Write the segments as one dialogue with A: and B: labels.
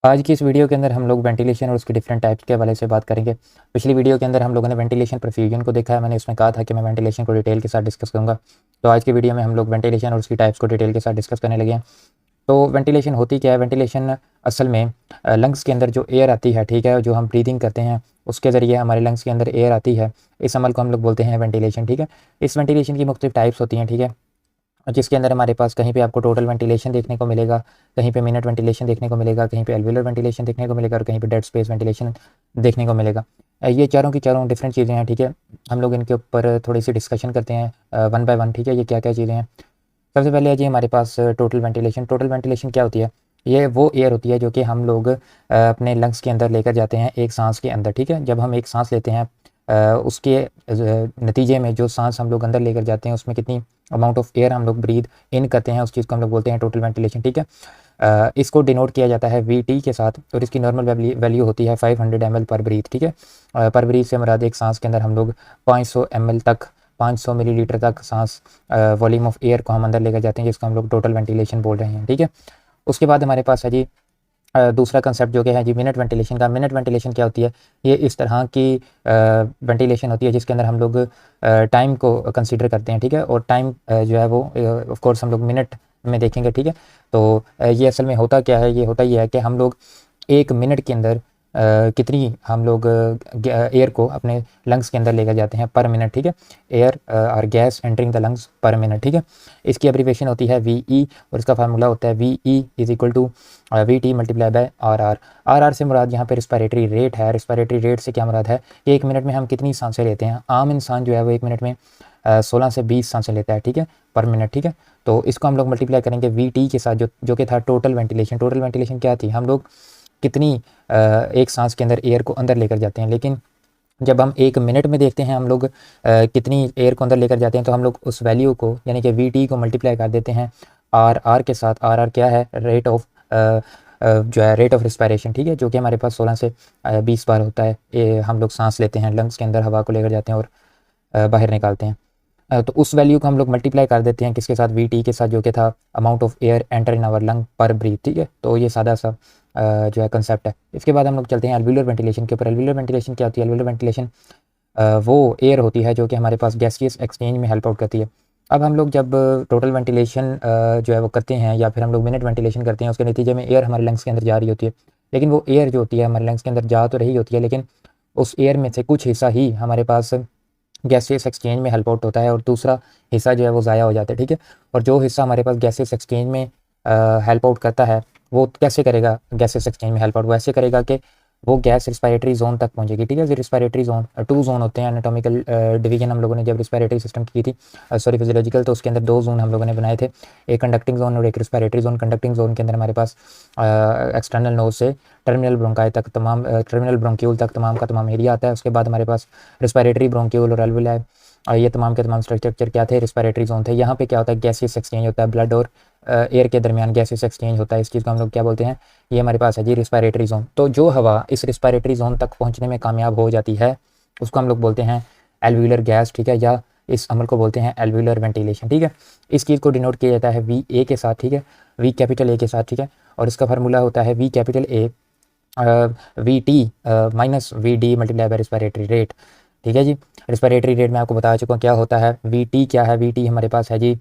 A: आज की इस वीडियो के अंदर हम लोग वेंटिलेशन और उसके डिफरेंट टाइप्स के हवाले से बात करेंगे। पिछली वीडियो के अंदर हम लोगों ने वेंटिलेशन परफ्यूजन को देखा है। मैंने उसमें कहा था कि मैं वेंटिलेशन को डिटेल के साथ डिस्कस करूंगा। तो आज की वीडियो में हम लोग वेंटिलेशन और उसकी टाइप्स को डिटेल के साथ डिस्कस करने लगे हैं। तो वेंटिलेशन होती क्या है? वेंटिलेशन असल में लंग्स के अंदर जो एयर आती है, ठीक है, जो हम ब्रीदिंग करते हैं उसके ज़रिए हमारे लंग्स के अंदर एयर आती है। इस अमल को हम लोग बोलते हैं वेंटिलेशन, ठीक है। इस वेंटिलेशन की मुख्तलिफ टाइप्स होती हैं, ठीक है, जिसके अंदर हमारे पास कहीं पे आपको टोटल वेंटिलेशन देखने को मिलेगा, कहीं पे मिनट वेंटिलेशन देखने को मिलेगा, कहीं पे एल्वियुलर वेंटिलेशन देखने को मिलेगा और कहीं पे डेड स्पेस वेंटिलेशन देखने को मिलेगा। ये चारों की चारों डिफरेंट चीज़ें हैं, ठीक है। हम लोग इनके ऊपर थोड़ी सी डिस्कशन करते हैं वन बाय वन, ठीक है। ये क्या क्या चीज़ें हैं? सबसे पहले है जी हमारे पास टोटल वेंटिलेशन। टोटल वेंटिलेशन क्या होती है? ये वो एयर होती है जो कि हम लोग अपने लंग्स के अंदर लेकर जाते हैं एक सांस के अंदर, ठीक है। जब हम एक सांस लेते हैं उसके नतीजे में जो सांस हम लोग अंदर लेकर जाते हैं उसमें कितनी अमाउंट ऑफ एयर हम लोग ब्रीद इन करते हैं, उस चीज़ को हम लोग बोलते हैं टोटल वेंटिलेशन, ठीक है। इसको डिनोट किया जाता है वी के साथ और इसकी नॉर्मल वैल्यू होती है 500 ml पर ब्रीथ, ठीक है। पर ब्रीथ से मुराद एक सांस के अंदर हम लोग 500 ml तक 500 मिलीलीटर तक सांस वॉल्यूम ऑफ एयर को हम अंदर लेकर जाते हैं, जिसको हम लोग टोटल वेंटिलेशन बोल रहे हैं, ठीक है। उसके बाद हमारे पास है जी दूसरा कंसेप्ट जो कि है जी मिनट वेंटिलेशन का। मिनट वेंटिलेशन क्या होती है? ये इस तरह की वेंटिलेशन होती है जिसके अंदर हम लोग टाइम को कंसीडर करते हैं, ठीक है। और टाइम जो है वो ऑफ कोर्स हम लोग मिनट में देखेंगे, ठीक है। तो ये असल में होता क्या है? ये होता ये है कि हम लोग एक मिनट के अंदर कितनी हम लोग एयर को अपने लंग्स के अंदर लेकर जाते हैं पर मिनट, ठीक है। एयर और गैस एंटरिंग द लंग्स पर मिनट, ठीक है। इसकी एब्रीवेशन होती है वी और इसका फार्मूला होता है V is equal to V T multiply by R से मुराद यहाँ पे रिस्पायरेटरी रेट है। रिस्पायरेटरी रेट से क्या मुराद है कि एक मिनट में हम कितनी सांसें लेते हैं। आम इंसान जो है वो एक मिनट में 16 से 20 सांसें लेता है, ठीक है, पर मिनट, ठीक है। तो इसको हम लोग मल्टीप्लाई करेंगे वी टी के साथ जो कि था टोटल वेंटिलेशन। टोटल वेंटिलेशन क्या थी? हम लोग कितनी एक सांस के अंदर एयर को अंदर लेकर जाते हैं। लेकिन जब हम एक मिनट में देखते हैं हम लोग कितनी एयर को अंदर लेकर जाते हैं, तो हम लोग उस वैल्यू को यानी कि वी टी को मल्टीप्लाई कर देते हैं आर के साथ। आर क्या है? रेट ऑफ जो है रेट ऑफ रिस्पायरेशन, ठीक है, जो कि हमारे पास 16 से 20 बार होता है। हम लोग सांस लेते हैं, लंग्स के अंदर हवा को लेकर जाते हैं और बाहर निकालते हैं। तो उस वैल्यू को हम लोग मल्टीप्लाई कर देते हैं किसके साथ? वी टी के साथ, जो कि था amount of air enter in our lung per breath, ठीक है। तो ये सादा सा जो है कंसेप्ट है। इसके बाद हम लोग चलते हैं एल्वियुलर वेंटिलेशन के ऊपर। एल्वियुलर वेंटिलेशन क्या होती है? एल्वियुलर वेंटिलेशन वो एयर होती है जो कि हमारे पास गैसियस एक्सचेंज में हेल्प आउट करती है। अब हम लोग जब टोटल वेंटिलेशन जो है वो करते हैं या फिर हम लोग मिनट वेंटिलेशन करते हैं, उसके नतीजे में एयर हमारे लंग्स के अंदर जा रही होती है। लेकिन वो एयर जो होती है हमारे लंग्स के अंदर जा तो रही होती है, लेकिन उस एयर में से कुछ हिस्सा ही हमारे पास गैसियस एक्सचेंज में हेल्प आउट होता है और दूसरा हिस्सा जो है वो ज़ाया हो जाता है, ठीक है। और जो हिस्सा हमारे पास गैसियस एक्सचेंज में हेल्प आउट करता है वो कैसे करेगा? गैसियस एक्सचेंज में हेल्प आउट वैसे करेगा कि वो गैस रिस्पायरेटरी जोन तक पहुंचेगी, ठीक है। रिस्पायरेटरी जोन 2 जोन होते हैं। एनाटॉमिकल डिवीजन हम लोगों ने जब रिस्पायरेटरी सिस्टम की थी, सॉरी फिजियोलॉजिकल, तो उसके अंदर 2 जोन हम लोगों ने बनाए थे, एक कंडक्टिंग जोन और एक रिस्पायरेटरी जोन। कंडक्टिंग जोन के अंदर हमारे पास एक्सटर्नल नोज से टर्मिनल ब्रोंकाई तक तमाम टर्मिनल ब्रोंक्यूल तक तमाम का तमाम एरिया आता है। उसके बाद हमारे पास रिस्पायरेटरी ब्रोंक्यूल और एल्वियोलाई, ये तमाम के तमाम स्ट्रक्चर क्या थे? रिस्पायरेटरी जोन थे। यहाँ पे क्या होता है? गैसियस एक्सचेंज होता है, ब्लड और एयर के दरमियान गैसियस एक्सचेंज होता है। इस चीज़ को हम लोग क्या बोलते हैं? ये हमारे पास है जी रिस्पायरेटरी जोन। तो जो हवा इस रिस्पायरेटरी जोन तक पहुंचने में कामयाब हो जाती है उसको हम लोग बोलते हैं एल्वियुलर गैस, ठीक है, या इस अमल को बोलते हैं एल्वियुलर वेंटिलेशन, ठीक है। इस चीज़ को डिनोट किया जाता है वी ए के साथ, ठीक है, वी कैपिटल ए के साथ, ठीक है। और इसका फार्मूला होता है V capital A V T minus V D multiply by respiratory rate, ठीक है जी। रिस्पायरेटरी रेट मैं आपको बता चुका हूँ क्या होता है। वी टी क्या है? वी टी हमारे पास है जी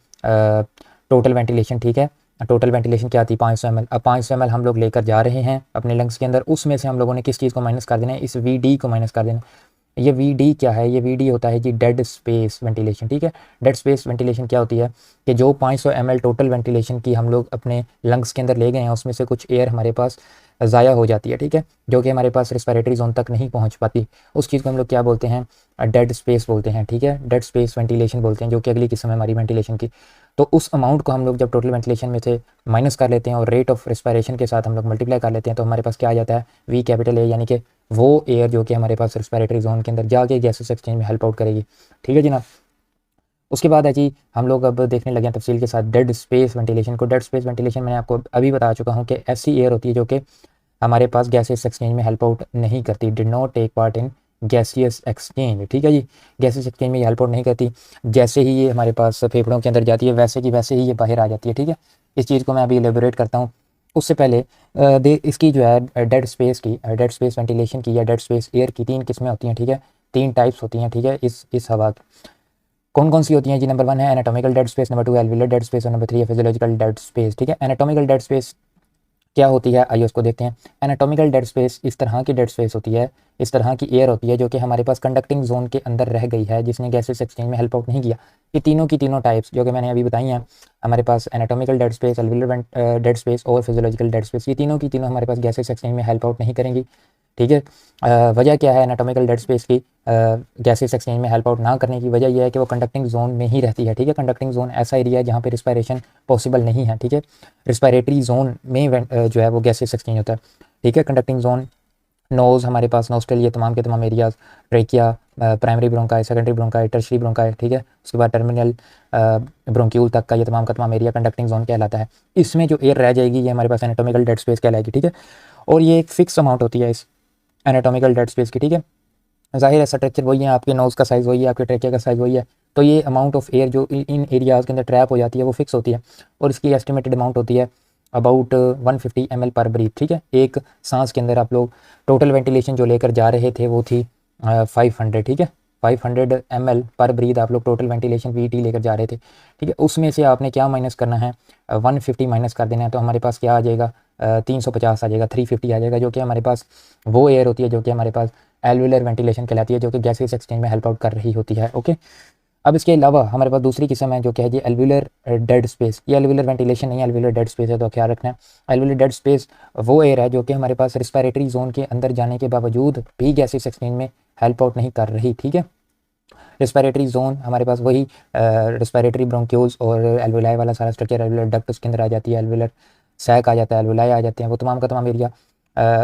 A: टोटल वेंटिलेशन, ठीक है। टोटल वेंटिलेशन क्या थी? 500 ml। अब 500 ml हम लोग लेकर जा रहे हैं अपने लंग्स के अंदर, उसमें से हम लोगों ने किस चीज़ को माइनस कर देना है? इस वी डी को माइनस कर देना। ये वी डी क्या है? ये वी डी होता है जी डेड स्पेस वेंटिलेशन, ठीक है। डेड स्पेस वेंटिलेशन क्या होती है कि जो 500 ml टोटल वेंटिलेशन की हम लोग अपने लंग्स के अंदर ले गए हैं उसमें से कुछ एयर हमारे पास ज़ाया हो जाती है, ठीक है, जो कि हमारे पास रिस्पायरेटरी जोन तक नहीं पहुंच पाती। उस चीज़ को हम लोग क्या बोलते हैं? डेड स्पेस बोलते हैं, ठीक है, डेड स्पेस वेंटिलेशन बोलते हैं, जो कि अगली किस्म है हमारी वेंटिलेशन की। तो उस अमाउंट को हम लोग जब टोटल वेंटिलेशन में से माइनस कर लेते हैं और रेट ऑफ रिस्पायरेशन के साथ हम लोग मल्टीप्लाई कर लेते हैं, तो हमारे पास क्या आ जाता है? वी कैपिटल ए, यानी कि वो एयर जो कि हमारे पास रिस्पायरेटरी जोन के अंदर जाके गैसेस एक्सचेंज में हेल्प आउट करेगी, ठीक है जनाब। उसके बाद है जी हम लोग अब देखने लगे हैं तफसील के साथ डेड स्पेस वेंटिलेशन को। डेड स्पेस वेंटिलेशन मैंने आपको अभी बता चुका हूँ कि ऐसी एयर होती है जो कि हमारे पास गैसेस एक्सचेंज में हेल्प आउट नहीं करती, did not take part in gaseous exchange, ठीक है जी। गैसेस एक्सचेंज में ये हेल्प आउट नहीं करती। जैसे ही ये हमारे पास फेफड़ों के अंदर जाती है वैसे की वैसे ही ये बाहर आ जाती है, ठीक है। इस चीज़ को मैं अभी एलेबोरेट करता हूँ। उससे पहले इसकी जो है डेड स्पेस वेंटिलेशन की या डेड स्पेस एयर की 3 किस्में होती हैं, ठीक है, 3 टाइप्स होती हैं, ठीक है, इस हवा की। कौन कौन सी होती हैं जी? नंबर 1 है anatomical dead space, number 2 alveolar dead space और नंबर 3 है फिजियोलॉजिकल डेड स्पेस, ठीक है। एनाटॉमिकल डेड स्पेस क्या होती है, आइए उसको देखते हैं। एनाटॉमिकल डेड स्पेस इस तरह की डेड स्पेस होती है, इस तरह की एयर होती है जो कि हमारे पास कंडक्टिंग जोन के अंदर रह गई है, जिसने गैसेस एक्सचेंज में हेल्प आउट नहीं किया। ये तीनों की तीनों टाइप्स जो कि मैंने अभी बताई हैं, हमारे पास anatomical dead space, alveolar dead space और फिजियोलॉजिकल डेड स्पेस, ये तीनों की तीनों हमारे पास गैसेस एक्सचेंज में हेल्प आउट नहीं करेंगी, ठीक है। वजह क्या है एनाटॉमिकल डेड स्पेस की गैसेस एक्सचेंज में हेल्प आउट ना करने की? वजह यह है कि वो कंडक्टिंग जोन में ही रहती है, ठीक है। कंडक्टिंग जोन ऐसा एरिया है जहाँ पे रिस्पायरेशन पॉसिबल नहीं है, ठीक है। रिस्पायरेटरी जोन में जो है वो गैसेस एक्सचेंज होता है, ठीक है। कंडक्टिंग जोन नोज़, हमारे पास नोस्ट्रल, ये तमाम के तमाम areas, trachea, primary bronchi, secondary bronchi, tertiary bronchi, ठीक है। उसके बाद टर्मिनल ब्रोंक्यूल तक का ये तमाम का तमाम एरिया कंडक्टिंग जोन कहलाता है। इसमें जो एयर रह जाएगी ये हमारे पास एनाटॉमिकल डेड स्पेस कहलाएगी, ठीक है। और ये एक फिक्स अमाउंट होती है इस एनाटॉमिकल डेड स्पेस की, ठीक है। ज़ाहिर है स्ट्रक्चर वही है, आपके नोज़ का साइज़ वही है, आपके ट्रेकिया का साइज़ वही है, तो ये अमाउंट ऑफ एयर जो इन एरियाज़ के अंदर ट्रैप हो जाती है वो फिक्स होती है, और इसकी एस्टिमेटेड अमाउंट होती है अबाउट 150 ml पर ब्रीथ, ठीक है। एक सांस के अंदर आप लोग टोटल वेंटिलेशन जो लेकर जा रहे थे वो थी 500, ठीक है, 500 ml पर ब्रीथ आप लोग टोटल वेंटिलेशन वीटी लेकर जा रहे थे, ठीक है। उसमें से आपने क्या माइनस करना है, 150 माइनस कर देना है, तो हमारे पास क्या आ जाएगा, 350 आ जाएगा, 350 आ जाएगा, जो कि हमारे पास वो एयर होती है जो कि हमारे पास एल्वियोलर वेंटिलेशन कहलाती है, जो कि गैसेस एक्सचेंज में हेल्प आउट कर रही होती है, ओके। अब इसके अलावा हमारे पास दूसरी किस्म है जो कि है जी एल्वियोलर डेड स्पेस। ये एल्वियोलर वेंटिलेशन नहीं है, एल्वियोलर डेड स्पेस है, तो ख्याल रखना है। एल्वियोलर डेड स्पेस वो एयर है जो कि हमारे पास रिस्पायरेटरी जोन के अंदर जाने के बावजूद भी गैसेस एक्सचेंज में हेल्प आउट नहीं कर रही, ठीक है। रिस्पायरेटरी जोन हमारे पास वही रिस्पायरेटरी ब्रोंक्यूल्स और एल्वियोलाई वाला सारा स्ट्रक्चर, एल्वियोलर डक्ट उसके अंदर आ जाती है, एल्वियोलर सैक आ जाता है, एल्वियोलाई आ जाते हैं, वो तमाम का तमाम एरिया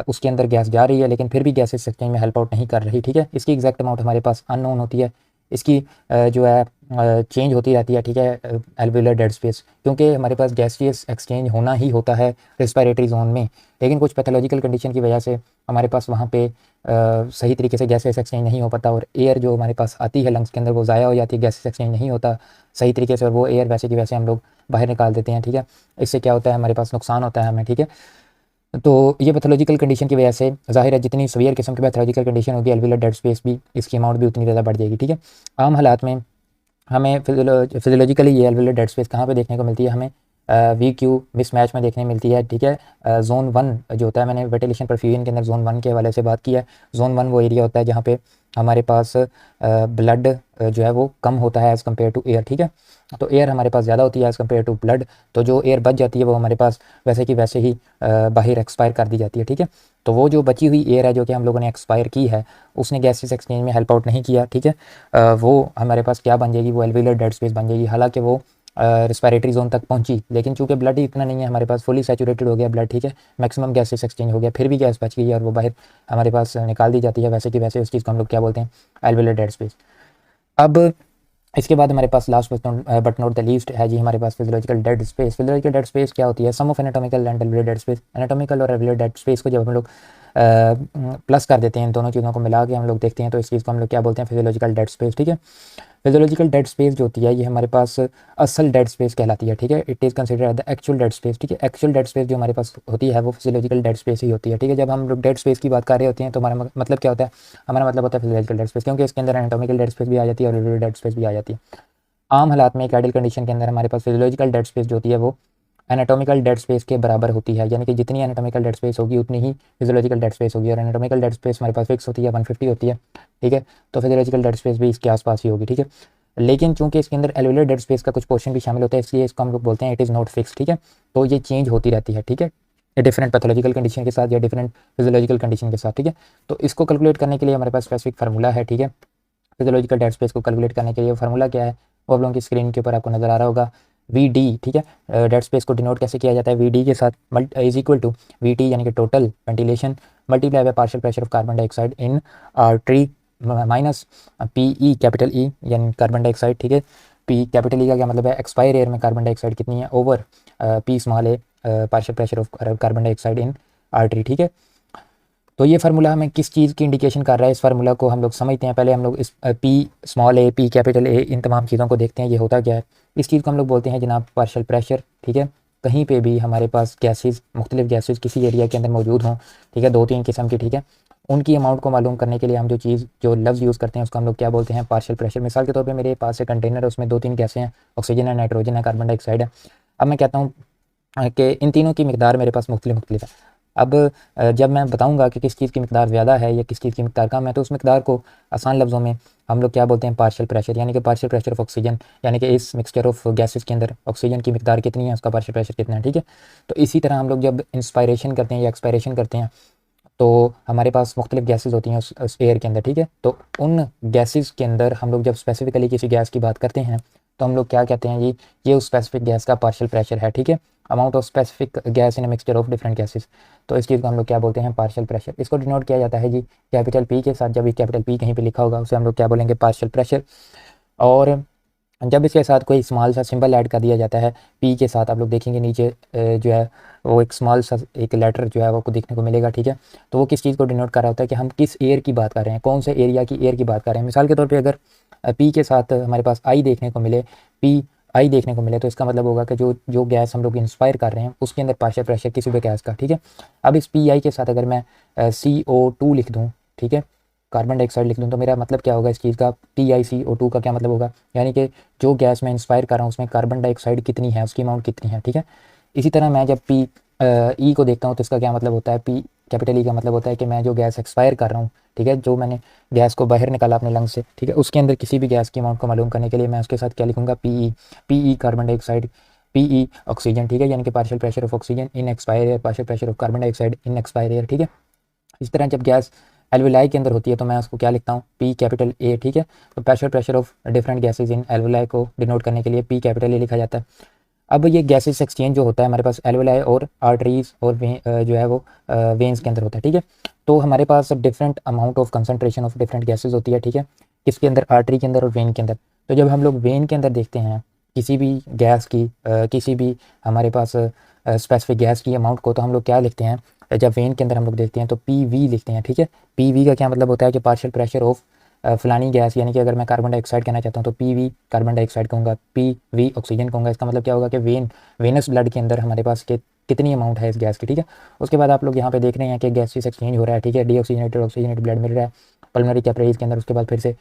A: उसके अंदर गैस जा रही है, लेकिन फिर भी गैसेस एक्सचेंज में हेल्प आउट नहीं कर रही, ठीक है। इसकी एग्जैक्ट अमाउंट हमारे पास अननोन होती है, इसकी जो है चेंज होती रहती है, ठीक है, एल्वियोलर डेड स्पेस, क्योंकि हमारे पास गैसियस एक्सचेंज होना ही होता है रिस्पायरेटरी जोन में, लेकिन कुछ पैथोलॉजिकल कंडीशन की वजह से हमारे पास वहाँ पे सही तरीके से गैसेस एक्सचेंज नहीं हो पाता, और एयर जो हमारे पास आती है लंग्स के अंदर वो ज़ाया हो जाती है, गैसेस एक्सचेंज नहीं होता सही तरीके से, और वो एयर वैसे की वैसे हम लोग बाहर निकाल देते हैं, ठीक है। इससे क्या होता है, हमारे पास नुकसान होता है हमें, ठीक है। तो ये पैथोलॉजिकल कंडीशन की वजह से ज़ाहिर है जितनी सीवियर किस्म की पैथोलॉजिकल कंडीशन होगी एल्वियोलर डेड स्पेस भी इसकी अमाउंट भी उतनी ज़्यादा बढ़ जाएगी, ठीक है। आम हालात में हमें फिजियोलॉजिकली ये एल्वियोलर डेड स्पेस कहाँ पे देखने को मिलती है, हमें वी क्यू मिसमैच में देखने मिलती है, ठीक है। जोन 1 जो होता है, मैंने वेंटिलेशन परफ्यूजन के अंदर जोन 1 के हवाले से बात की है। जोन 1 वो एरिया होता है जहाँ पे हमारे पास ब्लड जो है वो कम होता है एज़ कम्पेयर टू एयर, ठीक है। तो एयर हमारे पास ज़्यादा होती है एज़ कम्पेयर टू ब्लड, तो जो एयर बच जाती है वो हमारे पास वैसे की वैसे ही बाहर एक्सपायर कर दी जाती है, ठीक है। तो वो जो बची हुई एयर है जो कि हम लोगों ने एक्सपायर की है, उसने गैसेस एक्सचेंज में हेल्प आउट नहीं किया, ठीक है। वो हमारे पास क्या बन जाएगी, वो एल्वियोलर डेड स्पेस बन जाएगी। हालांकि वो रिस्पायरेटरी जोन तक पहुंची, लेकिन चूंकि ब्लड ही इतना नहीं है हमारे पास, फुली सैचुरेटेड हो गया ब्लड, ठीक है, मैक्सिमम गैसेस एक्सचेंज हो गया, फिर भी गैस बच गई है और वो बाहर हमारे पास निकाल दी जाती है वैसे की वैसे, उस चीज़ को हम लोग क्या बोलते हैं, एल्वियोलर डेड स्पेस। अब इसके बाद हमारे पास last but not the least है जी हमारे पास physiological dead space. Physiological dead space क्या होती है, sum of anatomical and alveolar dead space. Anatomical और एल्वियोलर डेड स्पेस को जब हम लोग प्लस कर देते हैं, इन दोनों चीज़ों को मिला के हम लोग देखते हैं, तो इस चीज़ को हम लोग क्या बोलते हैं, फिजियोलॉजिकल डेड स्पेस, ठीक है। फिजियोलॉजिकल डेड स्पेस जो होती है ये हमारे पास असल डेड स्पेस कहलाती है, ठीक है। It is considered the actual dead space, ठीक है। एक्चुअल डेड स्पेस जो हमारे पास होती है वो फिजियोलॉजिकल डेड स्पेस ही होती है, ठीक है। जब हम लोग डेड स्पेस की बात कर रहे होते हैं तो हमारा मतलब क्या होता है, हमारा मतलब होता है फिजियोलॉजिकल डेड स्पेस, क्योंकि इसके अंदर एनाटॉमिकल डेड स्पेस भी आ जाती है और एल्वियोलर डेड स्पेस भी आ जाती है। आम हालात में एक आइडियल कंडीशन के अंदर हमारे पास फिजियोलॉजिकल डेड स्पेस जो होती है वो एनाटॉमिकल डेड स्पेस के बराबर होती है, यानी कि जितनी एनाटॉमिकल डेड स्पेस होगी उतनी ही फिजियोलॉजिकल डेड स्पेस होगी, और एनाटॉमिकल डेड स्पेस हमारे पास फिक्स होती है 150 होती है, ठीक है। तो फिजियोलॉजिकल डेड स्पेस भी इसके आसपास ही होगी, ठीक है। लेकिन चूंकि इसके अंदर एल्वियोलर डेड स्पेस का कुछ पोर्शन भी शामिल होता है, इसलिए इसको हम लोग बोलते हैं इट इज़ नॉट फिक्स, ठीक है। तो ये चेंज होती रहती है, ठीक है, डिफरेंट पैथोलॉजिकल कंडीशन के साथ या डिफरेंट फिजियोलॉजिकल कंडीशन के साथ, ठीक है। तो इसको कैलकुलेट करने के लिए हमारे पास स्पेसिफिक फार्मूला है, ठीक है। फिजियोलॉजिकल डेड स्पेस को कैलकुलेट करने के लिए फार्मूला क्या है वो आप लोगों की स्क्रीन के ऊपर आपको नजर आ रहा होगा, वी डी, ठीक है। डेड स्पेस को डिनोट कैसे किया जाता है, वी डी के साथ is equal to V T यानी कि total ventilation multiply by partial pressure of carbon dioxide in artery minus P E capital E यानी कार्बन डाइऑक्साइड, ठीक है। पी कैपिटल ई का क्या मतलब है, एक्सपायर एयर में कार्बन डाइऑक्साइड कितनी है, over P small A partial pressure of carbon dioxide in artery, ठीक है। तो ये फार्मूला हमें किस चीज़ की इंडिकेशन कर रहा है, इस फार्मूला को हम लोग समझते हैं। पहले हम लोग इस P small A, P capital A, इन तमाम चीज़ों को देखते हैं ये होता क्या है। इस चीज़ को हम लोग बोलते हैं जनाब पार्शियल प्रेशर, ठीक है। कहीं पे भी हमारे पास गैसेज, मुख्तलिफ गैसेज किसी एरिया के अंदर मौजूद हों, ठीक है, 2-3 किस्म की, ठीक है, उनकी अमाउंट को मालूम करने के लिए हम जो लफ्ज़ यूज़ करते हैं उसको हम लोग क्या बोलते हैं, पार्शियल प्रेशर। मिसाल के तौर पे मेरे पास एक कंटेनर है, उसमें 2-3 गैसें हैं, ऑक्सीजन है, नाइट्रोजन है, कार्बन डाइऑक्साइड है। अब मैं कहता हूँ कि इन तीनों की मिकदार मेरे पास मुख्तलिफ है। अब जब मैं बताऊंगा कि किस चीज़ की मिकदार ज़्यादा है या किस चीज़ की मिकदार कम है, तो उस मिकदार को आसान लफ्ज़ों में हम लोग क्या बोलते हैं, पार्शियल प्रेशर, यानी कि पार्शियल प्रेशर ऑफ ऑक्सीजन, यानी कि इस मिक्सचर ऑफ गैसेस के अंदर ऑक्सीजन की मिकदार कितनी है, उसका पार्शियल प्रेशर कितना है, ठीक है। तो इसी तरह हम लोग जब इंस्पायरेशन करते हैं या एक्सपायरेशन करते हैं तो हमारे पास मुख्तलिफ गैसेस होती हैं उस एयर के अंदर, ठीक है। तो उन गैसेस के अंदर हम लोग जब स्पेसिफिकली किसी गैस की बात करते हैं तो हम लोग क्या कहते हैं, ये उस स्पेसिफिक गैस का पार्शियल प्रेशर है, ठीक है, amount of specific gas in a mixture of different gases. तो इस चीज़ को हम लोग क्या बोलते हैं, पार्शियल प्रेशर। इसको डिनोट किया जाता है जी कैपिटल पी के साथ। जब ये कैपिटल पी कहीं पे लिखा होगा उसे हम लोग क्या बोलेंगे, पार्शियल प्रेशर। और जब इसके साथ कोई स्मॉल सा सिंबल ऐड कर दिया जाता है पी के साथ, आप लोग देखेंगे नीचे जो है वो एक स्मॉल सा एक लेटर जो है वो आपको देखने को मिलेगा, ठीक है। तो वो किस चीज़ को डिनोट कर रहा होता है कि हम किस एयर की बात कर रहे हैं, कौन से एरिया की एयर की बात कर रहे हैं। मिसाल के तौर पे अगर पी के साथ हमारे पास आई देखने को मिले, पी आई देखने को मिले, तो इसका मतलब होगा कि जो गैस हम लोग इंस्पायर कर रहे हैं उसके अंदर पार्शियल प्रेशर किसी भी गैस का, ठीक है। अब इस पी आई के साथ अगर मैं CO2 लिख दूँ, ठीक है, कार्बन डाइऑक्साइड लिख लूँ, तो मेरा मतलब क्या होगा इस चीज़ का, PiCO2 का क्या मतलब होगा, यानी कि जो गैस मैं इंस्पायर कर रहा हूँ उसमें कार्बन डाइऑक्साइड कितनी है, उसकी अमाउंट कितनी है, ठीक है। इसी तरह मैं जब ई को देखता हूँ तो इसका क्या मतलब होता है, पी कैपिटल ई का मतलब होता है कि मैं जो गैस एक्सपायर कर रहा हूँ, ठीक है, जो मैंने गैस को बाहर निकाला अपने लंग्स से, ठीक है, उसके अंदर किसी भी गैस की अमाउंट को मालूम करने के लिए मैं उसके साथ क्या लिखूँगा, P E carbon dioxide, P oxygen, ठीक है, यानी कि partial pressure of oxygen in expire air, partial pressure of carbon dioxide in expire air, ठीक है। इस तरह जब गैस एल्वुलाई के अंदर होती है तो मैं उसको क्या लिखता हूँ, पी कैपिटल ए, ठीक है। तो partial pressure of different gases in alveoli को डिनोट करने के लिए पी कैपिटल ए लिखा जाता है। अब ये गैसेस एक्सचेंज जो होता है हमारे पास एल्वुलाई और आर्टरीज और जो है वो वेन्स के अंदर होता है, ठीक है। तो हमारे पास different amount of concentration of different gases होती है, ठीक है, किसके अंदर, आर्टरी के अंदर और वेन के अंदर। तो जब हम लोग वेन के अंदर देखते हैं किसी भी गैस की किसी भी हमारे पास स्पेसिफिक गैस की अमाउंट को, तो हम लोग क्या लिखते हैं, जब वेन के अंदर हम लोग देखते हैं तो PV लिखते हैं, ठीक है। PV का क्या मतलब होता है कि पार्शियल प्रेशर ऑफ फलानी गैस, यानी कि अगर मैं कार्बन डाइऑक्साइड कहना चाहता हूँ तो PV कार्बन डाइऑक्साइड कहूँगा, PV ऑक्सीजन कहूँगा। इसका मतलब क्या होगा कि वेनस ब्लड के अंदर हमारे पास कितनी अमाउंट है इस गैस की, ठीक है। उसके बाद आप लोग यहाँ पे देख रहे हैं कि गैसेस एक्सचेंज हो रहा है, ठीक है, डीऑक्सीजनेटेड ऑक्सीजनेटेड ब्लड मिल रहा है पल्मोनरी कैपिलरीज के अंदर। उसके बाद फिर से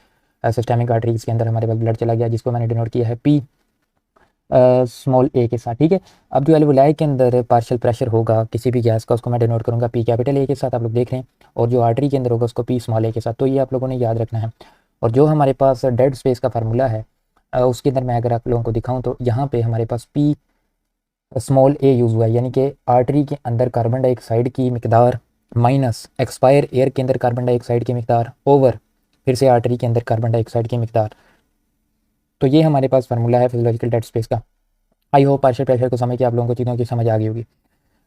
A: सिस्टेमिक आर्टरीज के अंदर हमारे पास ब्लड चला गया, जिसको मैंने डिनोट किया है P स्मॉल ए के साथ, ठीक है। अब जो एल्वुलाई के अंदर पार्शियल प्रेशर होगा किसी भी गैस का उसको मैं डिनोट करूँगा पी कैपिटल ए के साथ, आप लोग देख रहे हैं, और जो आर्टरी के अंदर होगा उसको पी स्मॉल ए के साथ। तो ये आप लोगों ने याद रखना है। और जो हमारे पास डेड स्पेस का फार्मूला है उसके अंदर मैं अगर आप लोगों को दिखाऊँ तो यहाँ पे हमारे पास पी स्मॉल ए यूज़ हुआ है, यानी कि आर्टरी के अंदर कार्बन डाइऑक्साइड की मिकदार माइनस एक्सपायर एयर के अंदर कार्बन डाइऑक्साइड की मिकदार ओवर फिर से आर्टरी के अंदर कार्बन डाइऑक्साइड की मिकदार। तो ये हमारे पास फार्मूला है फिजियोलॉजिकल डेड स्पेस का। आई होप पार्शियल प्रेशर को समझ के आप लोगों को चीज़ों की समझ आ गई होगी।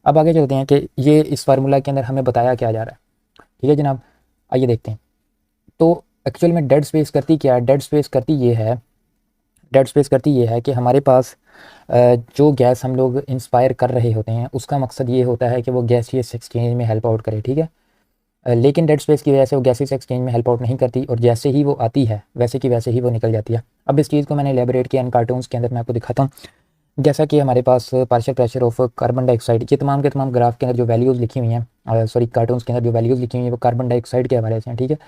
A: अब आगे चलते हैं कि ये इस फार्मूला के अंदर हमें बताया क्या जा रहा है, ठीक है जनाब। आइए देखते हैं। तो एक्चुअल में डेड स्पेस करती क्या है, डेड स्पेस करती ये है कि हमारे पास जो गैस हम लोग इंस्पायर कर रहे होते हैं उसका मकसद ये होता है कि वो गैसियस एक्सचेंज में हेल्प आउट करे, ठीक है। लेकिन डेड स्पेस की वजह से वो गैसेस एक्सचेंज में हेल्प आउट नहीं करती और जैसे ही वो आती है वैसे की वैसे ही वो निकल जाती है। अब इस चीज़ को मैंने एलेबोरेट किया इन कार्टून्स के अंदर, मैं आपको दिखाता हूँ। जैसा कि हमारे पास partial pressure of carbon dioxide, ये तमाम के तमाम ग्राफ के अंदर जो वैल्यूज़ लिखी हुई हैं, सॉरी कार्टून्स के अंदर जो वैल्यूज़ लिखी हुई हैं वो कार्बन डाइऑक्साइड के हवाले से हैं, ठीक है।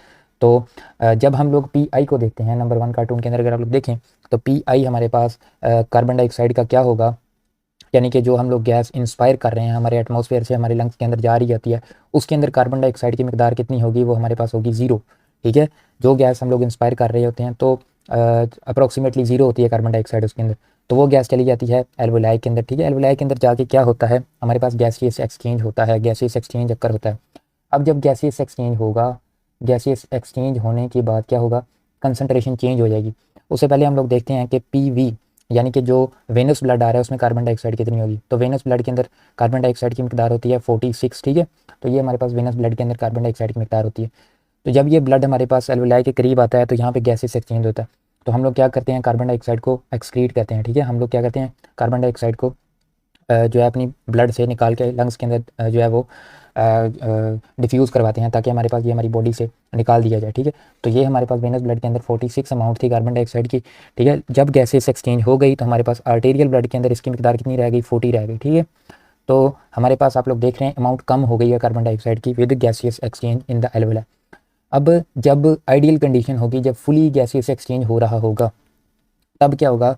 A: तो जब हम लोग PI को देखते हैं नंबर 1 कार्टून के अंदर अगर आप लोग देखें तो PI हमारे पास कार्बन डाइऑक्साइड का क्या होगा, यानी कि जो हम लोग गैस इंस्पायर कर रहे हैं हमारे एटमॉस्फेयर से हमारे लंग्स के अंदर जा रही जाती है उसके अंदर कार्बन डाइऑक्साइड की मिकदार कितनी होगी, वो हमारे पास होगी 0, ठीक है। जो गैस हम लोग इंस्पायर कर रहे होते हैं तो अप्रॉक्सीमेटली 0 होती है कार्बन डाइऑक्साइड उसके अंदर, तो वो गैस चली जाती है एल्वुलाई के अंदर, ठीक है। एल्वुलाई के अंदर जाके क्या होता है, हमारे पास गैसियस एक्सचेंज होता है, गैसियस एक्सचेंज अक्कर होता है। अब जब गैसियस एक्सचेंज होगा, गैसियस एक्सचेंज होने के बाद क्या होगा, कंसनट्रेशन चेंज हो जाएगी। उससे पहले हम लोग देखते हैं कि PV यानी कि जो वेनस ब्लड आ रहा है उसमें कार्बन डाइऑक्साइड कितनी होगी। तो वेनस ब्लड के अंदर कार्बन डाइऑक्साइड की मिकदार होती है 46, ठीक है। तो ये हमारे पास वेनस ब्लड के अंदर कार्बन डाइऑक्साइड की मिकदार होती है। तो जब ये ब्लड हमारे पास एल्वुलाई के करीब आता है तो यहाँ पे गैसेस एक्सचेंज होता है। तो हम लोग क्या करते हैं, कार्बन डाइऑक्साइड को एक्सक्रीट करते हैं, ठीक है। हम लोग क्या करते हैं, कार्बन डाइऑक्साइड को जो है अपनी ब्लड से निकाल के लंग्स के अंदर जो है वो डिफ्यूज़ करवाते हैं ताकि हमारे पास ये हमारी बॉडी से निकाल दिया जाए, ठीक है। तो ये हमारे पास वेनस ब्लड के अंदर 46 अमाउंट थी कार्बन डाइऑक्साइड की, ठीक है। जब गैसेस एक्सचेंज हो गई तो हमारे पास आर्टेरियल ब्लड के अंदर इसकी मिकदार कितनी रह गई, 40 रह गई, ठीक है। तो हमारे पास आप लोग देख रहे हैं अमाउंट कम हो गई है कार्बन डाइऑक्साइड की with gaseous exchange in the alveoli. अब जब आइडियल कंडीशन होगी, जब फुली गैसियस एक्सचेंज हो रहा होगा, तब क्या होगा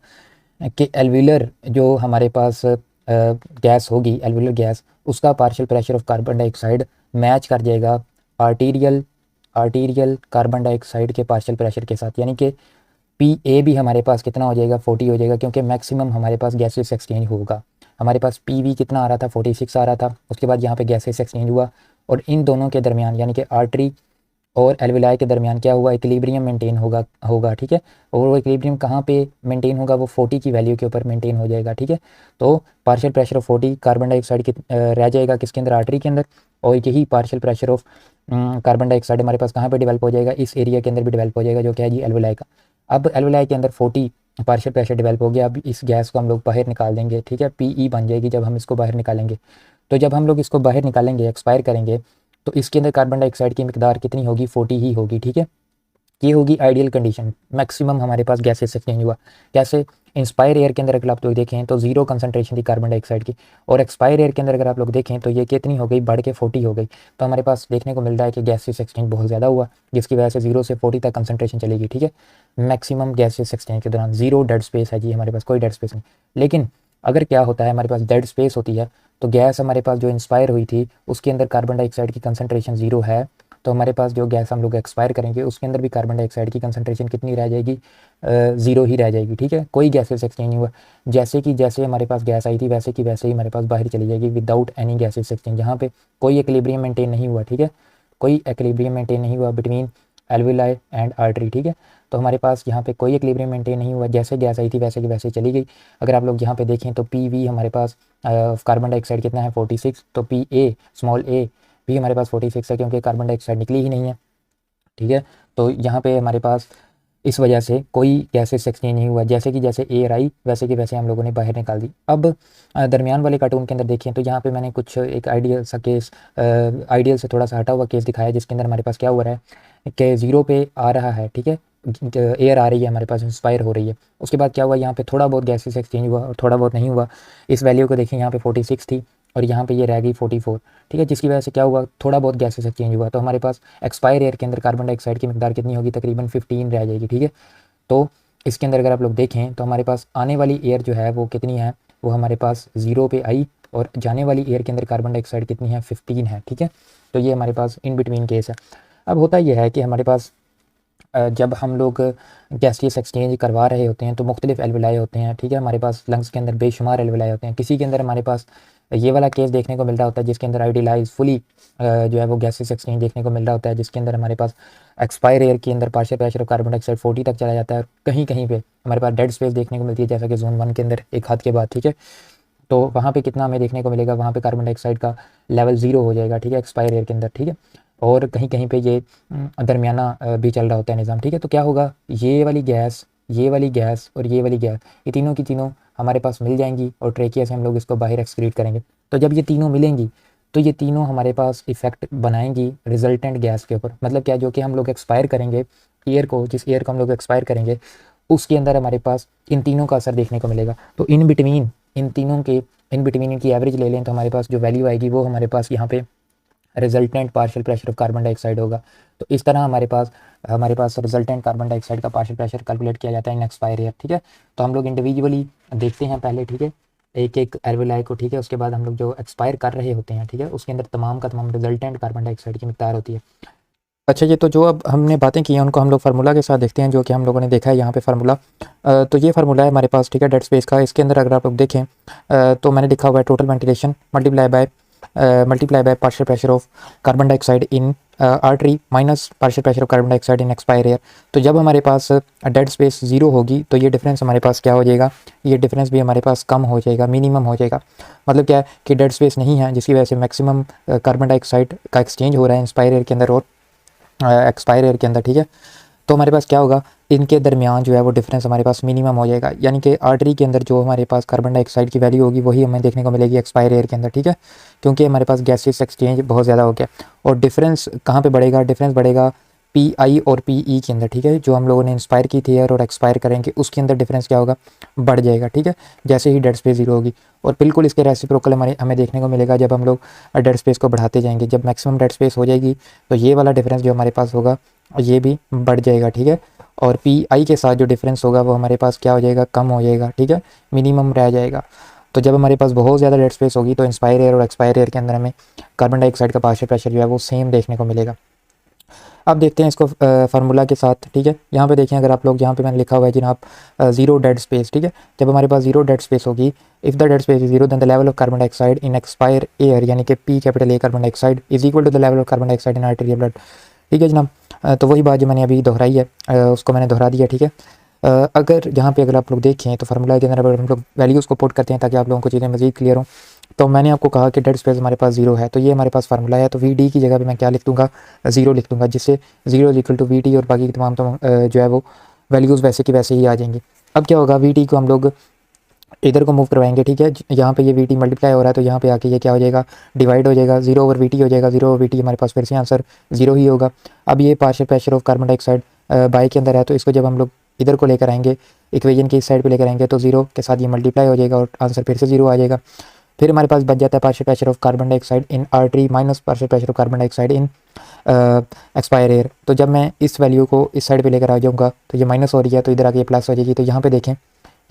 A: कि एल्विलर जो हमारे पास गैस होगी, एल्विलर गैस, उसका partial pressure of carbon dioxide match कर जाएगा आर्टीरियल कार्बन डाइऑक्साइड के पार्शियल प्रेशर के साथ, यानी कि PA भी हमारे पास कितना हो जाएगा, 40 हो जाएगा, क्योंकि मैक्सिमम हमारे पास गैसेस एक्सचेंज होगा। हमारे पास PV कितना आ रहा था, 46 आ रहा था। उसके बाद यहाँ पे गैसेस एक्सचेंज हुआ और इन दोनों के दरमियान यानी कि आर्टरी और एल्विलाई के दरमियान क्या हुआ, इक्विलिब्रियम मेंटेन होगा, ठीक है। और वो इक्विलिब्रियम कहाँ पे मेंटेन होगा, वो 40 की वैल्यू के ऊपर मेंटेन हो जाएगा, ठीक है। तो partial pressure of 40 carbon dioxide की रह जाएगा किसके अंदर, आर्टरी के अंदर। और यही partial pressure of carbon dioxide हमारे पास कहाँ पे डेवलप हो जाएगा, इस एरिया के अंदर भी डेवलप हो जाएगा, जो क्या है जी, एल्विलाई का। अब एल्विलाई के अंदर 40 पार्शियल प्रेशर डेवलप हो गया। अब इस गैस को हम लोग बाहर निकाल देंगे, ठीक है, PE बन जाएगी जब हम इसको बाहर निकालेंगे। तो जब हम लोग इसको बाहर निकालेंगे, एक्सपायर करेंगे, तो इसके अंदर कार्बन डाइऑक्साइड की मिकदार कितनी होगी, 40 ही होगी, ठीक है। ये होगी आइडियल कंडीशन, मैक्सिमम हमारे पास गैसेस एक्सचेंज हुआ। कैसे, इंस्पायर एयर के अंदर अगर आप लोग देखें तो 0 कंसंट्रेशन थी कार्बन डाइऑक्साइड की, और एक्सपायर एयर के अंदर अगर आप लोग देखें तो ये कितनी हो गई, बढ़ के 40 हो गई। तो हमारे पास देखने को मिल रहा है कि गैसेस एक्सचेंज बहुत ज़्यादा हुआ, जिसकी वजह से 0 से 40 तक कंसंट्रेशन चलेगी, ठीक है। मैक्सिमम गैसेस एक्सचेंज के दौरान 0 डेड स्पेस है जी, हमारे पास कोई डेड स्पेस नहीं। लेकिन अगर क्या होता है, हमारे पास डेड स्पेस होती है, तो गैस हमारे पास जो इंस्पायर हुई थी उसके अंदर कार्बन डाइऑक्साइड की कंसंट्रेशन 0 है, तो हमारे पास जो गैस हम लोग एक्सपायर करेंगे उसके अंदर भी कार्बन डाइऑक्साइड की कंसंट्रेशन कितनी रह जाएगी, 0 ही रह जाएगी, ठीक है। कोई गैसेस एक्सचेंज नहीं हुआ, जैसे हमारे पास गैस आई थी वैसे की वैसे ही हमारे पास बाहर चली जाएगी विदाउट एनी गैसेस एक्सचेंज। यहाँ पे कोई एक्विलिब्रियम मेंटेन नहीं हुआ, ठीक है, कोई एक्विलिब्रियम मेंटेन नहीं हुआ बिटवीन एल्विलाई एंड आर्टरी, ठीक है। तो हमारे पास यहाँ पे कोई एक्विलिब्रियम मेंटेन नहीं हुआ, जैसे गैस आई थी वैसे की वैसे चली गई। अगर आप लोग यहाँ पे देखें तो PV हमारे पास कार्बन डाइऑक्साइड कितना है, 46, तो PA स्मॉल a भी हमारे पास 46 है, क्योंकि कार्बन डाइऑक्साइड निकली ही नहीं है, ठीक है। तो यहाँ पे हमारे पास इस वजह से कोई गैसेस एक्सचेंज नहीं हुआ, जैसे कि जैसे एयर आई वैसे कि वैसे हम लोगों ने बाहर निकाल दी। अब दरमियान वाले कार्टून के अंदर देखें तो यहाँ पे मैंने कुछ एक आइडियल सा केस, आइडियल से थोड़ा सा हटा हुआ केस दिखाया, जिसके अंदर हमारे पास क्या हुआ है कि 0 पे आ रहा है, ठीक है, एयर आ रही है हमारे पास, इंस्पायर हो रही है। उसके बाद क्या हुआ, यहाँ पे थोड़ा बहुत गैसेस एक्सचेंज हुआ और थोड़ा बहुत नहीं हुआ। इस वैल्यू को देखें, यहाँ पे 46 थी और यहाँ पे ये रह गई 44, ठीक है, जिसकी वजह से क्या हुआ, थोड़ा बहुत गैसेस एक्सचेंज हुआ। तो हमारे पास एक्सपायर एयर के अंदर कार्बन डाइऑक्साइड की मिकदार कितनी होगी, तकरीबन 15 रह जाएगी, ठीक है। तो इसके अंदर अगर आप लोग देखें तो हमारे पास आने वाली एयर जो है वो कितनी है, वो हमारे पास 0 पे आई, और जाने वाली एयर के अंदर कार्बन डाइऑक्साइड कितनी है, 15 है, ठीक है। तो ये हमारे पास इन बिटवीन केस है। अब होता यह है कि हमारे पास जब हम लोग गैसियस एक्सचेंज करवा रहे होते हैं तो मुख्तलिफ एल्विलाई होते हैं, ठीक है। हमारे पास लंग्स के अंदर बेशुमार एल्विलाई होते हैं। किसी के अंदर हमारे पास ये वाला केस देखने को मिल रहा होता है जिसके अंदर आइडियलाइज फुली जो है वो गैसियस एक्सचेंज देखने को मिल रहा होता है, जिसके अंदर हमारे पास एक्सपायर एयर के अंदर partial pressure of carbon dioxide 40 तक चला जाता है, और कहीं कहीं पे हमारे पास डेड स्पेस देखने को मिलती है, जैसा कि जोन 1 के अंदर एक हद के बाद, ठीक है। तो वहाँ पे कितना हमें देखने को मिलेगा, वहाँ पे कार्बन डाइऑक्साइड का लेवल 0 हो जाएगा, ठीक है, एक्सपायर एयर के अंदर, ठीक है। और कहीं कहीं पे ये दरमियाना भी चल रहा होता है निज़ाम, ठीक है। तो क्या होगा, ये वाली गैस, ये वाली गैस और ये वाली गैस, ये तीनों की तीनों हमारे पास मिल जाएंगी और ट्रेकिया से हम लोग इसको बाहर एक्सक्रीट करेंगे। तो जब ये तीनों मिलेंगी तो ये तीनों हमारे पास इफेक्ट बनाएंगी रिजल्टेंट गैस के ऊपर। मतलब क्या, जो कि हम लोग एक्सपायर करेंगे एयर को, जिस एयर को हम लोग एक्सपायर करेंगे उसके अंदर हमारे पास इन तीनों का असर देखने को मिलेगा। तो इन बिटवीन इन तीनों के इन बिटवीन इनकी एवरेज ले लें तो हमारे पास जो वैल्यू आएगी वो हमारे पास यहाँ पे resultant partial pressure of carbon dioxide होगा। तो इस तरह हमारे पास रिजल्टेंट कार्बन डाइऑक्साइड का पार्शियल प्रेशर कैलकुलेट किया जाता है इन एक्सपायर एयर, ठीक है। तो हम लोग इंडिविजुअली देखते हैं पहले, ठीक है, एक एक एल्विलाई को, ठीक है। उसके बाद हम लोग जो एक्सपायर कर रहे होते हैं, ठीक है, उसके अंदर तमाम का तमाम रिजल्टेंट कार्बन डाइऑक्साइड की मिकदार होती है। अच्छा, ये तो जो अब हमने बातें की हैं उनको हम लोग फार्मूला के साथ देखते हैं, जो कि हम लोगों ने देखा है यहाँ पे फार्मूला। तो ये फार्मूला है हमारे पास, ठीक है, डेड स्पेस का। इसके अंदर अगर आप लोग देखें तो मैंने लिखा हुआ है total ventilation multiply by partial pressure of carbon dioxide in artery minus partial pressure of carbon dioxide in expire air. तो जब हमारे पास डेड स्पेस 0 होगी तो ये डिफरेंस हमारे पास क्या हो जाएगा, ये डिफरेंस भी हमारे पास कम हो जाएगा, मिनिमम हो जाएगा। मतलब क्या है कि डेड स्पेस नहीं है, जिसकी वजह से मैक्सिमम कार्बन डाइऑक्साइड का एक्सचेंज हो रहा है इंस्पायर एयर के अंदर और एक्सपायर एयर के अंदर, ठीक है। तो हमारे पास क्या होगा, इनके दरमियान जो है वो डिफरेंस हमारे पास मिनिमम हो जाएगा, यानी कि आर्टरी के अंदर जो हमारे पास कार्बन डाइऑक्साइड की वैल्यू होगी वही हमें देखने को मिलेगी एक्सपायर एयर के अंदर, ठीक है, क्योंकि हमारे पास गैसेस एक्सचेंज बहुत ज़्यादा हो गया। और डिफरेंस कहाँ पे बढ़ेगा, डिफरेंस बढ़ेगा पी आई और पी ई के अंदर, ठीक है, जो हम लोगों ने इंस्पायर की थी एयर और एक्सपायर करेंगे उसके अंदर डिफरेंस क्या होगा, बढ़ जाएगा, ठीक है, जैसे ही डेड स्पेस जीरो होगी। और बिल्कुल इसके रेसिप्रोकल हमें देखने को मिलेगा जब हम लोग डेड स्पेस को बढ़ाते जाएंगे, जब मैक्सिमम डेड स्पेस हो जाएगी तो ये वाला डिफरेंस जो हमारे पास होगा ये भी बढ़ जाएगा, ठीक है। और पी आई के साथ जो डिफरेंस होगा वो हमारे पास क्या हो जाएगा, कम हो जाएगा, ठीक है, मिनिमम रह जाएगा। तो जब हमारे पास बहुत ज़्यादा डेड स्पेस होगी तो इंस्पायर एयर और एक्सपायर एयर के अंदर हमें कार्बन डाइऑक्साइड का पार्शियल प्रेशर जो है वो सेम देखने को मिलेगा। अब देखते हैं इसको फार्मूला के साथ, ठीक है। यहाँ पे देखें, अगर आप लोग, यहाँ पे मैंने लिखा हुआ है जनाब जीरो डेड स्पेस, ठीक है, जब हमारे पास जीरो डेड स्पेस होगी, if the dead space is zero then the level of carbon dioxide in expire air यानी कि P capital A carbon dioxide is equal to the level of carbon dioxide in arterial blood, ठीक है जनाब। तो वही बात जो मैंने अभी दोहराई है उसको मैंने दोहरा दिया, ठीक है। अगर यहाँ पे अगर आप लोग देखें तो फार्मूला के अंदर अगर हम लोग वैल्यूज़ को पुट करते हैं ताकि आप लोगों को चीज़ें मज़ीद क्लियर हों, तो मैंने आपको कहा कि डेड स्पेस हमारे पास जीरो है, तो ये हमारे पास फार्मूला है, तो वी डी की जगह पे मैं क्या लिख दूँगा, जीरो लिख दूँगा, जिससे zero is equal to V T और बाकी की तमाम जो है वो वैल्यूज़ वैसे की वैसे ही आ जाएंगी। अब क्या होगा, वी टी को हम लोग इधर को मूव करवाएंगे, ठीक है, यहाँ पे ये वी टी मल्टीप्लाई हो रहा है तो यहाँ पे आके ये क्या हो जाएगा, डिवाइड हो जाएगा, जीरो ओवर वी टी हो जाएगा, जीरो ओवर वी टी हमारे पास फिर से आंसर जीरो ही होगा। अब ये partial pressure of carbon dioxide by के अंदर है, तो इसको जब हम लोग इधर को लेकर आएंगे, इक्वेशन की इस साइड पे लेकर आएंगे तो जीरो के साथ ये मल्टीप्लाई हो जाएगा और आंसर फिर से जीरो आ जाएगा। फिर हमारे पास बच जाता है partial pressure of carbon dioxide in artery minus partial pressure of carbon dioxide in expire air. तो जब मैं इस वैल्यू को इस साइड पे लेकर आ जाऊँगा तो ये माइनस हो रही है तो इधर आके प्लस हो जाएगी, तो यहाँ पे देखें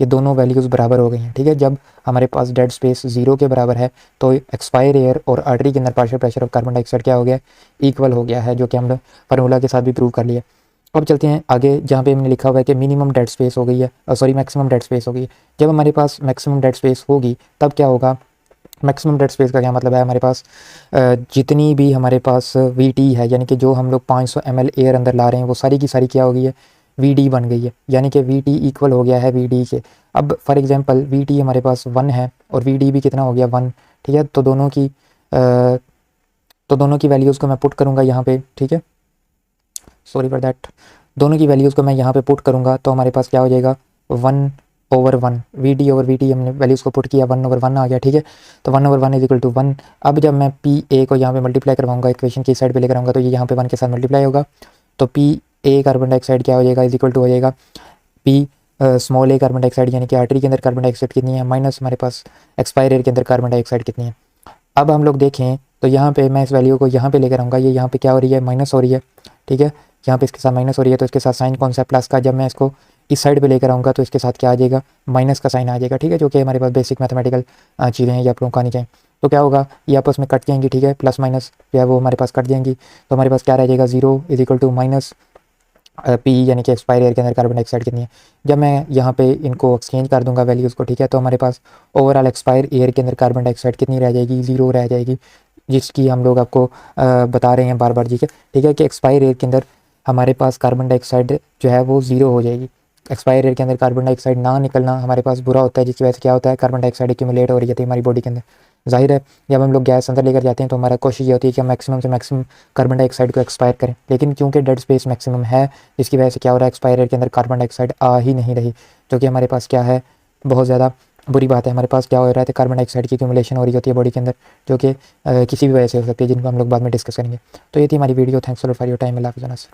A: ये दोनों वैल्यूज़ बराबर हो गई हैं, ठीक है। जब हमारे पास डेड स्पेस जीरो के बराबर है तो एक्सपायर एयर और आर्टरी के अंदर partial pressure of carbon dioxide क्या हो गया, इक्वल हो गया है, जो कि हमने फार्मूला के साथ भी प्रूव कर लिया। अब चलते हैं आगे, जहाँ पे हमने लिखा हुआ है कि मिनिमम डेड स्पेस हो गई है, सॉरी मैक्सिमम डेड स्पेस हो गई है। जब हमारे पास मैक्सिमम डेड स्पेस होगी तब क्या होगा, मैक्सिमम डेड स्पेस का क्या मतलब है, हमारे पास जितनी भी हमारे पास वी टी है, यानी कि जो हम लोग 500 ml एयर अंदर ला रहे हैं वो सारी की सारी क्या हो गई है, वी डी बन गई है, यानी कि वी टी इक्वल हो गया है वी डी के। अब फॉर एग्जांपल वी टी हमारे पास 1 है और वी डी भी कितना हो गया 1, ठीक है, तो दोनों की वैल्यूज़ को मैं पुट करूँगा यहाँ पे, ठीक है, सॉरी फॉर दैट, दोनों की वैल्यूज़ को मैं यहाँ पे पुट करूँगा तो हमारे पास क्या हो जाएगा 1/1, V D over V T हमने वैल्यूज़ को पुट किया, 1/1 आ गया, ठीक है, तो 1/1 इज इक्वल टू 1। अब जब मैं पी ए को यहाँ पे मल्टीप्लाई करवाऊँगा, इक्वेशन की साइड पे लेकर आऊँगा तो ये यहाँ पे 1 के साथ मल्टीप्लाई होगा, तो पी ए कार्बन डाइऑक्साइड क्या हो जाएगा, इज इक्वल टू हो जाएगा पी स्मॉल ए कार्बन डाइऑक्साइड, यानी कि आर्टरी के अंदर कार्बन डाइऑक्साइड कितनी है, माइनस हमारे पास एक्सपायर एयर के अंदर कार्बन डाइऑक्साइड कितनी है। अब हम लोग देखें तो यहाँ पे मैं इस वैल्यू को यहाँ पे लेकर आऊँगा, ये यहाँ पे क्या हो रही है, माइनस हो रही है, ठीक है, यहाँ पे इसके साथ माइनस हो रही है तो इसके साथ साइन कौन सा है, प्लस का। जब मैं इसको इस साइड पे लेकर आऊँगा तो इसके साथ क्या आ जाएगा, माइनस का साइन आ जाएगा, ठीक है, जो कि हमारे पास बेसिक मैथमेटिकल चीज़ें हैं, ये आप लोगों को आनी चाहिए। तो क्या होगा, ये आपस में कट जाएंगी, ठीक है, प्लस माइनस जो है वो हमारे पास कट जाएंगी, तो हमारे पास क्या रह जाएगा, zero is equal to minus P, यानी कि एक्सपायर एयर के अंदर कार्बन डाइऑक्साइड कितनी है। जब मैं यहाँ पे इनको एक्सचेंज कर दूंगा वैल्यूज़ को, ठीक है, तो हमारे पास ओवरऑल एक्सपायर एयर के अंदर कार्बन डाइऑक्साइड कितनी रह जाएगी, जीरो रह जाएगी, जिसकी हम लोग आपको बता रहे हैं बार बार, ठीक है कि एक्सपायर एयर के अंदर हमारे पास कार्बन डाइऑक्साइड जो है वो ज़ीरो हो जाएगी। एक्सपायर एयर के अंदर कार्बन डाइऑक्साइड ना निकलना हमारे पास बुरा होता है, जिसकी वजह से क्या होता है, कार्बन डाइऑक्साइड एक्यूमुलेट हो रही है हमारी बॉडी के अंदर। जाहिर है जब हम लोग गैस अंदर लेकर जाते हैं तो हमारा कोशिश ये होती है कि हम मैक्सिमम से मैक्सिमम कार्बन डाइऑक्साइड को एक्सपायर करें, लेकिन क्योंकि डेड स्पेस मैक्सिमम है जिसकी वजह से क्या हो रहा है, एक्सपायर एयर के अंदर कार्बन डाइऑक्साइड आ ही नहीं रही, जो कि हमारे पास क्या है, बहुत ज़्यादा बुरी बात है। हमारे पास क्या हो रहा है, कार्बन डाइऑक्साइड की एक्यूमुलेशन हो रही होती है बॉडी के अंदर, जो कि किसी भी वजह से हो सकती है, जिनको हम लोग बाद में डिस्कस करेंगे। तो ये थी हमारी video, thanks for your time, अल्लाह हाफ़िज़।